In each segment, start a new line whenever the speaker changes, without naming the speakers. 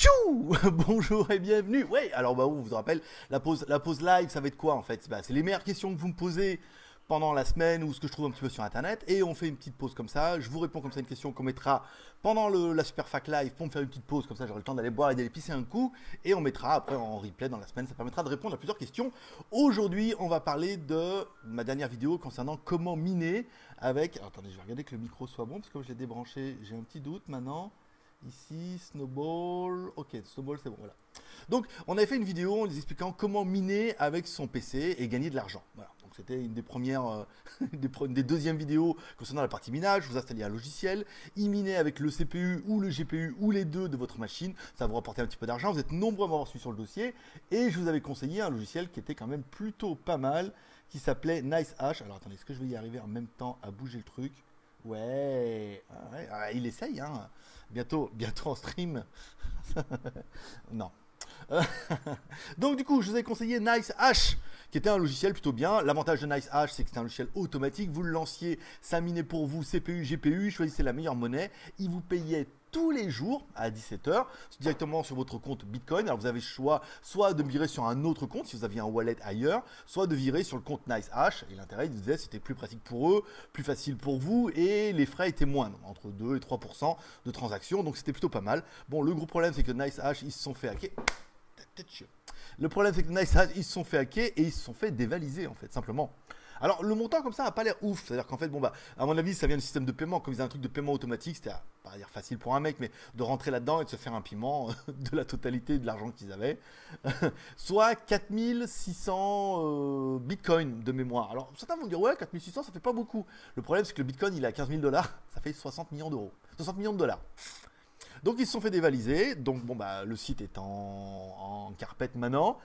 Tchou. Bonjour et bienvenue. Ouais, alors bah, on vous rappelle, la pause live, ça va être quoi en fait? C'est les meilleures questions que vous me posez pendant la semaine ou ce que je trouve un petit peu sur internet. Et on fait une petite pause comme ça. Je vous réponds comme ça à une question qu'on mettra pendant la Super Fac Live pour me faire une petite pause. Comme ça, j'aurai le temps d'aller boire et d'aller pisser un coup. Et on mettra après en replay dans la semaine. Ça permettra de répondre à plusieurs questions. Aujourd'hui, on va parler de ma dernière vidéo concernant comment miner avec. Alors, attendez, je vais regarder que le micro soit bon parce que comme je l'ai débranché, j'ai un petit doute maintenant. Ici, Snowball. Ok, Snowball, c'est bon, voilà. Donc, on avait fait une vidéo en expliquant comment miner avec son PC et gagner de l'argent. Voilà. Donc, c'était une des premières, des deuxièmes vidéos concernant la partie minage. Vous installiez un logiciel, y miner avec le CPU ou le GPU ou les deux de votre machine. Ça va vous rapporter un petit peu d'argent. Vous êtes nombreux à m'avoir suivi sur le dossier. Et je vous avais conseillé un logiciel qui était quand même plutôt pas mal, qui s'appelait NiceHash. Alors, attendez, est-ce que je vais y arriver en même temps à bouger le truc? Ouais, il essaye, hein. Bientôt en stream. Non. Donc du coup, je vous ai conseillé NiceHash, qui était un logiciel plutôt bien. L'avantage de NiceHash, c'est que c'est un logiciel automatique. Vous le lanciez, ça minait pour vous CPU, GPU, choisissez la meilleure monnaie. Il vous payait tous les jours à 17h directement sur votre compte Bitcoin. Alors vous avez le choix soit de virer sur un autre compte si vous aviez un wallet ailleurs, soit de virer sur le compte NiceHash. Et l'intérêt, ils disaient, c'était plus pratique pour eux, plus facile pour vous et les frais étaient moindres, entre 2 et 3% de transactions. Donc c'était plutôt pas mal. Bon, le gros problème, c'est que NiceHash, ils se sont fait hacker. Le problème, c'est que NiceHash, ils se sont fait hacker et ils se sont fait dévaliser, en fait, simplement. Alors, le montant comme ça n'a pas l'air ouf. C'est-à-dire qu'en fait, bon, bah, à mon avis, ça vient du système de paiement. Comme ils avaient un truc de paiement automatique, c'était pas dire facile pour un mec, mais de rentrer là-dedans et de se faire un paiement de la totalité de l'argent qu'ils avaient. Soit 4600 bitcoins de mémoire. Alors, certains vont dire, ouais, 4600, ça fait pas beaucoup. Le problème, c'est que le bitcoin, il est à 15 000 $. Ça fait 60 millions d'euros. 60 millions de dollars. Donc ils se sont fait dévaliser, donc bon bah le site est en carpette maintenant,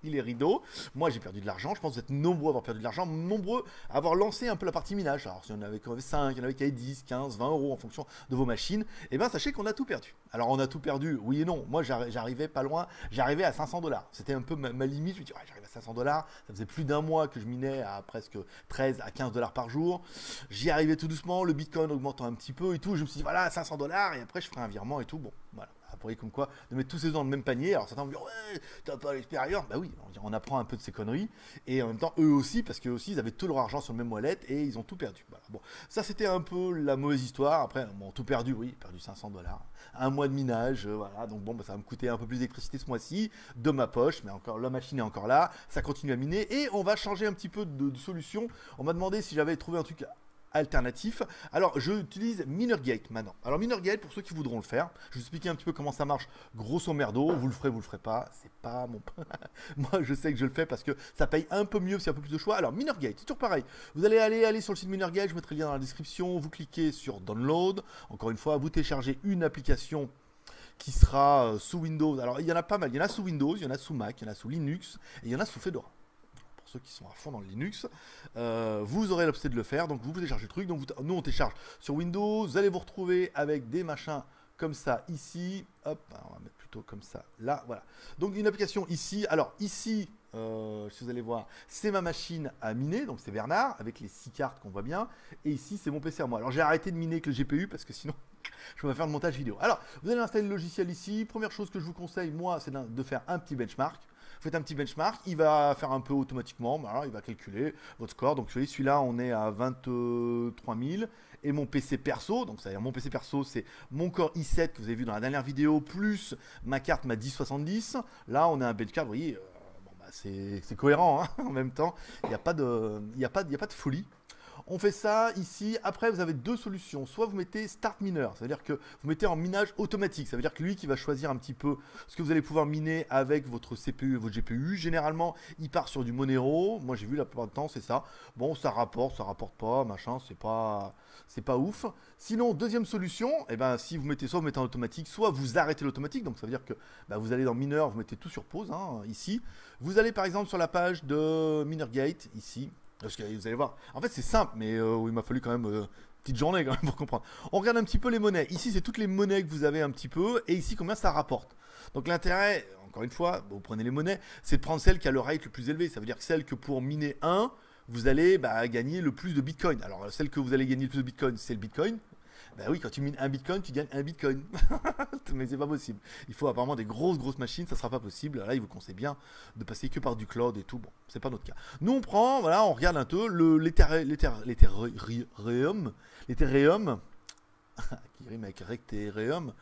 il est rideau, moi j'ai perdu de l'argent, je pense que vous êtes nombreux à avoir perdu de l'argent, nombreux à avoir lancé un peu la partie minage, alors s'il y en avait 5, il y en avait qui avaient 10, 15, 20 euros en fonction de vos machines, et bien sachez qu'on a tout perdu. Alors on a tout perdu, oui et non, moi j'arrivais pas loin, j'arrivais à 500 $, c'était un peu ma limite, je me dis ouais, j'arrive à 500 $, ça faisait plus d'un mois que je minais à presque 13 à 15 $ par jour, j'y arrivais tout doucement, le bitcoin augmentant un petit peu et tout, je me suis dit voilà 500 $, et après je ferai un virement et tout, bon voilà. Après, comme quoi, de mettre tous ces œufs dans le même panier. Alors certains vont dire, ouais, t'as pas l'expérience. Bah oui, on apprend un peu de ces conneries. Et en même temps, eux aussi, parce qu'eux aussi, ils avaient tout leur argent sur le même wallet et ils ont tout perdu. Voilà. Bon, ça, c'était un peu la mauvaise histoire. Après, bon, tout perdu, oui, perdu 500 $. Un mois de minage, voilà. Donc bon, bah, ça va me coûter un peu plus d'électricité ce mois-ci, de ma poche. Mais encore, la machine est encore là. Ça continue à miner. Et on va changer un petit peu de solution. On m'a demandé si j'avais trouvé un truc alternatif. Alors, j'utilise MinerGate maintenant. Alors, MinerGate, pour ceux qui voudront le faire, je vais vous expliquer un petit peu comment ça marche, grosso merdo. Vous le ferez pas. C'est pas mon. Moi, je sais que je le fais parce que ça paye un peu mieux, c'est un peu plus de choix. Alors, MinerGate, c'est toujours pareil. Vous allez aller sur le site MinerGate, je mettrai le lien dans la description. Vous cliquez sur Download. Encore une fois, vous téléchargez une application qui sera sous Windows. Alors, il y en a pas mal. Il y en a sous Windows, il y en a sous Mac, il y en a sous Linux et il y en a sous Fedora. Ceux qui sont à fond dans le Linux, vous aurez l'option de le faire, donc vous téléchargez le truc, donc nous on télécharge sur Windows, vous allez vous retrouver avec des machins comme ça ici, hop, on va mettre plutôt comme ça, là, voilà. Donc une application ici, alors ici, si vous allez voir, c'est ma machine à miner, donc c'est Bernard, avec les 6 cartes qu'on voit bien, et ici c'est mon PC à moi. Alors j'ai arrêté de miner avec le GPU, parce que sinon, je peux pas faire de montage vidéo. Alors, vous allez installer le logiciel ici, première chose que je vous conseille, moi, c'est de faire un petit benchmark. Vous faites un petit benchmark, il va faire un peu automatiquement, voilà, il va calculer votre score. Donc, vous voyez, celui-là, on est à 23 000. Et mon PC perso, donc c'est-à-dire mon PC perso, c'est mon Core i7 que vous avez vu dans la dernière vidéo, plus ma carte, ma 1070. Là, on a un benchmark, vous voyez, bon, bah, c'est cohérent, hein, en même temps. Il n'y a pas de folie. On fait ça ici. Après, vous avez deux solutions. Soit vous mettez Start Miner, ça veut dire que vous mettez en minage automatique. Ça veut dire que lui qui va choisir un petit peu ce que vous allez pouvoir miner avec votre CPU et votre GPU. Généralement, il part sur du Monero. Moi, j'ai vu la plupart du temps, c'est ça. Bon, ça rapporte pas, machin, c'est pas ouf. Sinon, deuxième solution, eh ben, si vous mettez soit vous mettez en automatique, soit vous arrêtez l'automatique. Donc, ça veut dire que bah, vous allez dans Miner, vous mettez tout sur pause, hein, ici. Vous allez par exemple sur la page de MinerGate, ici. Parce que vous allez voir, en fait c'est simple, mais il m'a fallu quand même une petite journée quand même pour comprendre. On regarde un petit peu les monnaies. Ici c'est toutes les monnaies que vous avez un petit peu, et ici combien ça rapporte. Donc l'intérêt, encore une fois, vous prenez les monnaies, c'est de prendre celle qui a le rate le plus élevé. Ça veut dire que celle que pour miner 1, vous allez gagner le plus de Bitcoin. Alors celle que vous allez gagner le plus de Bitcoin, c'est le Bitcoin. Bah oui, quand tu mines un bitcoin, tu gagnes un bitcoin. Mais c'est pas possible. Il faut apparemment des grosses machines, ça sera pas possible. Là, il vous conseille bien de passer que par du cloud et tout. Bon, c'est pas notre cas. Nous, on prend, voilà, on regarde un peu l'Ethereum, qui rime avec Rectereum,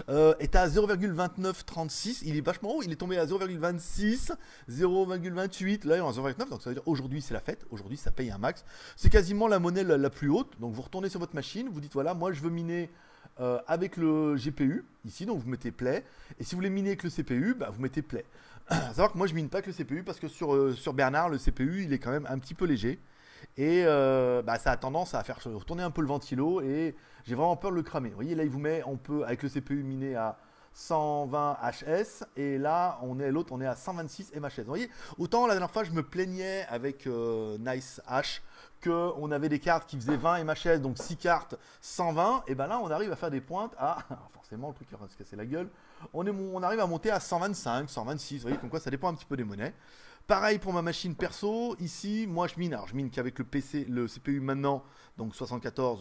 est à 0,2936. Il est vachement haut. Il est tombé à 0,26, 0,28. Là, il est à 0,29. Donc, ça veut dire aujourd'hui, c'est la fête. Aujourd'hui, ça paye un max. C'est quasiment la monnaie la plus haute. Donc, vous retournez sur votre machine. Vous dites voilà, moi, je veux miner avec le GPU. Ici, donc, vous mettez play. Et si vous voulez miner avec le CPU, bah, vous mettez play. À savoir que moi, je mine pas avec le CPU parce que sur Bernard, le CPU, il est quand même un petit peu léger. Et bah, ça a tendance à faire retourner un peu le ventilo et j'ai vraiment peur de le cramer. Vous voyez, là, il vous met, on peut, avec le CPU miner à 120 HS et là, l'autre, on est à 126 MHS. Vous voyez, autant la dernière fois, je me plaignais avec NiceHash qu'on avait des cartes qui faisaient 20 MHS, donc 6 cartes, 120. Et ben là, on arrive à faire des pointes à, forcément, le truc il va se casser la gueule, on arrive à monter à 125, 126. Vous voyez, comme quoi, ça dépend un petit peu des monnaies. Pareil pour ma machine perso, ici, moi je mine, alors je mine qu'avec le CPU maintenant, donc 74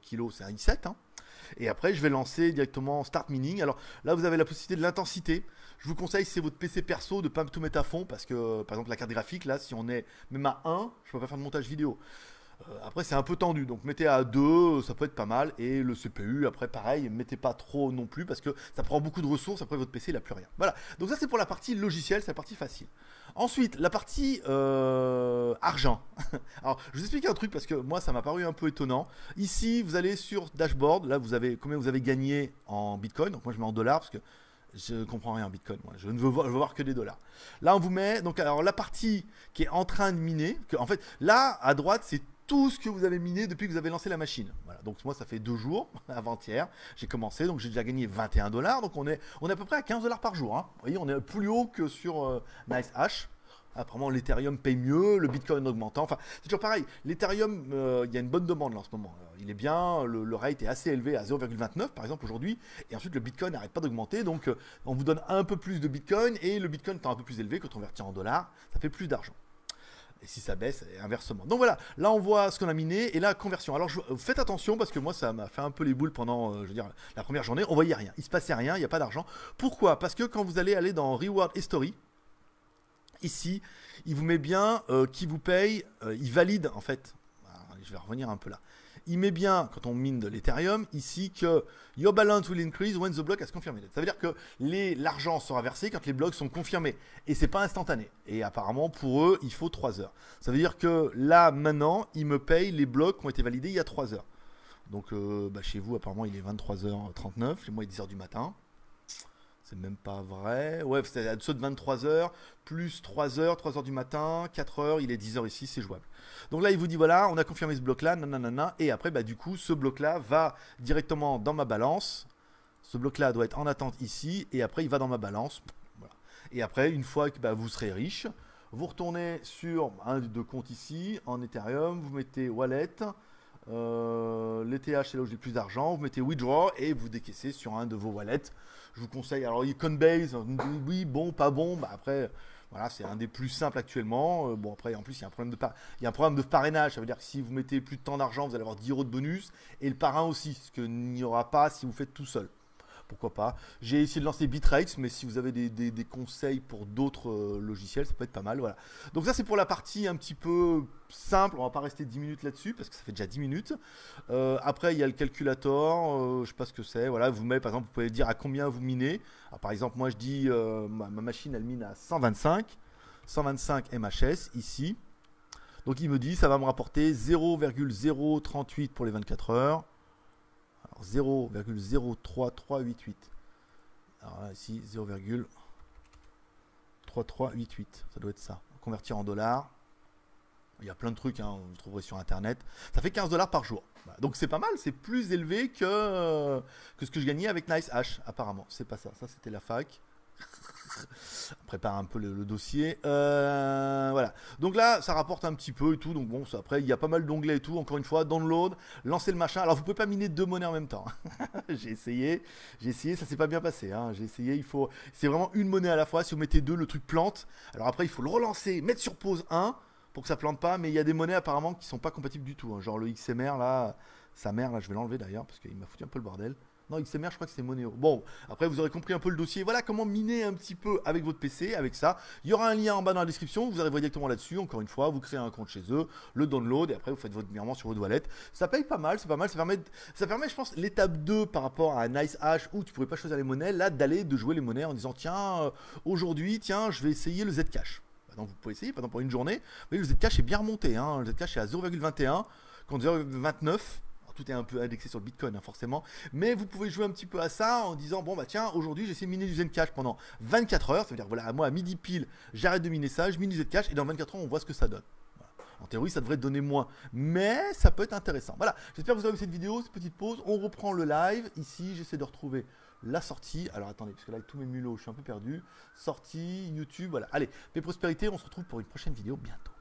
kg, c'est un i7, hein. Et après je vais lancer directement Start Mining. Alors là vous avez la possibilité de l'intensité. Je vous conseille, si c'est votre PC perso, de ne pas tout mettre à fond, parce que par exemple la carte graphique, là, si on est même à 1, je ne peux pas faire de montage vidéo. Après c'est un peu tendu, donc mettez à 2, ça peut être pas mal. Et le CPU, après pareil, mettez pas trop non plus, parce que ça prend beaucoup de ressources, après votre PC il n'a plus rien. Voilà, donc ça c'est pour la partie logicielle, c'est la partie facile. Ensuite, la partie argent. Alors, je vous explique un truc parce que moi, ça m'a paru un peu étonnant. Ici, vous allez sur Dashboard. Là, vous avez combien vous avez gagné en Bitcoin. Donc, moi, je mets en dollars parce que je ne comprends rien en Bitcoin. Moi. Je ne veux voir que des dollars. Là, on vous met. Donc, alors, la partie qui est en train de miner. En fait, là, à droite, c'est tout ce que vous avez miné depuis que vous avez lancé la machine. Voilà. Donc moi, ça fait 2 jours, avant-hier, j'ai commencé, donc j'ai déjà gagné 21 $. Donc on est à peu près à 15 $ par jour. Hein. Vous voyez, on est plus haut que sur NiceHash. Apparemment, l'Ethereum paye mieux, le Bitcoin augmentant. Enfin, c'est toujours pareil. L'Ethereum, il y a une bonne demande là en ce moment. Il est bien, le rate est assez élevé à 0,29 par exemple aujourd'hui. Et ensuite, le Bitcoin n'arrête pas d'augmenter. Donc, on vous donne un peu plus de Bitcoin et le Bitcoin étant un peu plus élevé, quand on convertit en dollars, ça fait plus d'argent. Et si ça baisse, et inversement. Donc voilà, là on voit ce qu'on a miné et la conversion. Alors faites attention parce que moi ça m'a fait un peu les boules pendant je veux dire, la première journée. On voyait rien, il se passait rien, il n'y a pas d'argent. Pourquoi? Parce que quand vous allez aller dans Reward History, ici, il vous met bien qui vous paye, il valide en fait. Alors, je vais revenir un peu là. Il met bien, quand on mine de l'Ethereum, ici que your balance will increase when the block has confirmed. Ça veut dire que l'argent sera versé quand les blocs sont confirmés. Et c'est pas instantané. Et apparemment, pour eux, il faut 3 heures. Ça veut dire que là, maintenant, ils me payent les blocs qui ont été validés il y a 3 heures. Donc, chez vous, apparemment, il est 23h39. Chez moi, il est 10h du matin. C'est même pas vrai. Ouais, c'est ceux de 23h, plus 3h, 3h du matin, 4h, il est 10h ici, c'est jouable. Donc là, il vous dit, voilà, on a confirmé ce bloc-là, nanana, et après, du coup, ce bloc-là va directement dans ma balance. Ce bloc-là doit être en attente ici, et après, il va dans ma balance. Voilà. Et après, une fois que vous serez riche, vous retournez sur un des deux comptes ici, en Ethereum, vous mettez Wallet, l'ETH, c'est là où j'ai le plus d'argent, vous mettez Withdraw, et vous décaissez sur un de vos wallets. Je vous conseille, alors Coinbase, oui, bon, pas bon, après, voilà, c'est un des plus simples actuellement. Bon, après, en plus, il y a un problème de parrainage, ça veut dire que si vous mettez plus de temps d'argent, vous allez avoir 10 € de bonus, et le parrain aussi, ce qu'il n'y aura pas si vous faites tout seul. Pourquoi pas. J'ai essayé de lancer Bittrex, mais si vous avez des conseils pour d'autres logiciels, ça peut être pas mal. Voilà. Donc ça, c'est pour la partie un petit peu simple. On va pas rester 10 minutes là-dessus, parce que ça fait déjà 10 minutes. Après, il y a le calculator. Je sais pas ce que c'est. Voilà, vous mettez, par exemple, vous pouvez dire à combien vous minez. Alors, par exemple, moi, je dis, ma machine, elle mine à 125 MHS, ici. Donc, il me dit, ça va me rapporter 0,038 pour les 24 heures. 0,03388. Alors là, ici, 0,3388. Ça doit être ça. Convertir en dollars. Il y a plein de trucs, hein, vous trouverez sur internet. Ça fait 15 $ par jour. Voilà. Donc c'est pas mal, c'est plus élevé que ce que je gagnais avec NiceHash, apparemment. C'est pas ça. Ça, c'était la fac. On prépare un peu le dossier. Voilà. Donc là, ça rapporte un petit peu et tout. Donc bon, après, il y a pas mal d'onglets et tout. Encore une fois, download, lancer le machin. Alors, vous pouvez pas miner 2 monnaies en même temps. J'ai essayé, ça s'est pas bien passé. Hein. J'ai essayé, c'est vraiment une monnaie à la fois. Si vous mettez 2, le truc plante. Alors après, il faut le relancer, mettre sur pause 1 pour que ça plante pas. Mais il y a des monnaies apparemment qui sont pas compatibles du tout. Hein. Genre le XMR là. Sa mère, là, je vais l'enlever d'ailleurs, parce qu'il m'a foutu un peu le bordel. Non, XMR, je crois que c'est Monero. Bon, après, vous aurez compris un peu le dossier. Voilà comment miner un petit peu avec votre PC, avec ça. Il y aura un lien en bas dans la description. Vous arriverez directement là-dessus. Encore une fois, vous créez un compte chez eux, le download, et après, vous faites votre virement sur votre wallet. Ça paye pas mal, c'est pas mal. Ça permet, je pense, l'étape 2 par rapport à NiceHash, où tu pourrais pas choisir les monnaies, là, de jouer les monnaies en disant, tiens, aujourd'hui, tiens, je vais essayer le Zcash. Donc, vous pouvez essayer, par exemple, pour une journée. Mais le Zcash est bien remonté. Hein. Le Zcash est à 0,21 contre 0,29. Tout est un peu indexé sur le Bitcoin, hein, forcément. Mais vous pouvez jouer un petit peu à ça en disant, bon, bah tiens, aujourd'hui, j'essaie de miner du Zcash pendant 24 heures. Ça veut dire, voilà, moi, à midi pile, j'arrête de miner ça, je mine du Zcash, et dans 24 heures, on voit ce que ça donne. Voilà. En théorie, ça devrait donner moins, mais ça peut être intéressant. Voilà, j'espère que vous avez aimé cette vidéo, cette petite pause. On reprend le live. Ici, j'essaie de retrouver la sortie. Alors, attendez, parce que là, avec tous mes mulots, je suis un peu perdu. Sortie, YouTube, voilà. Allez, paix prospérité, on se retrouve pour une prochaine vidéo bientôt.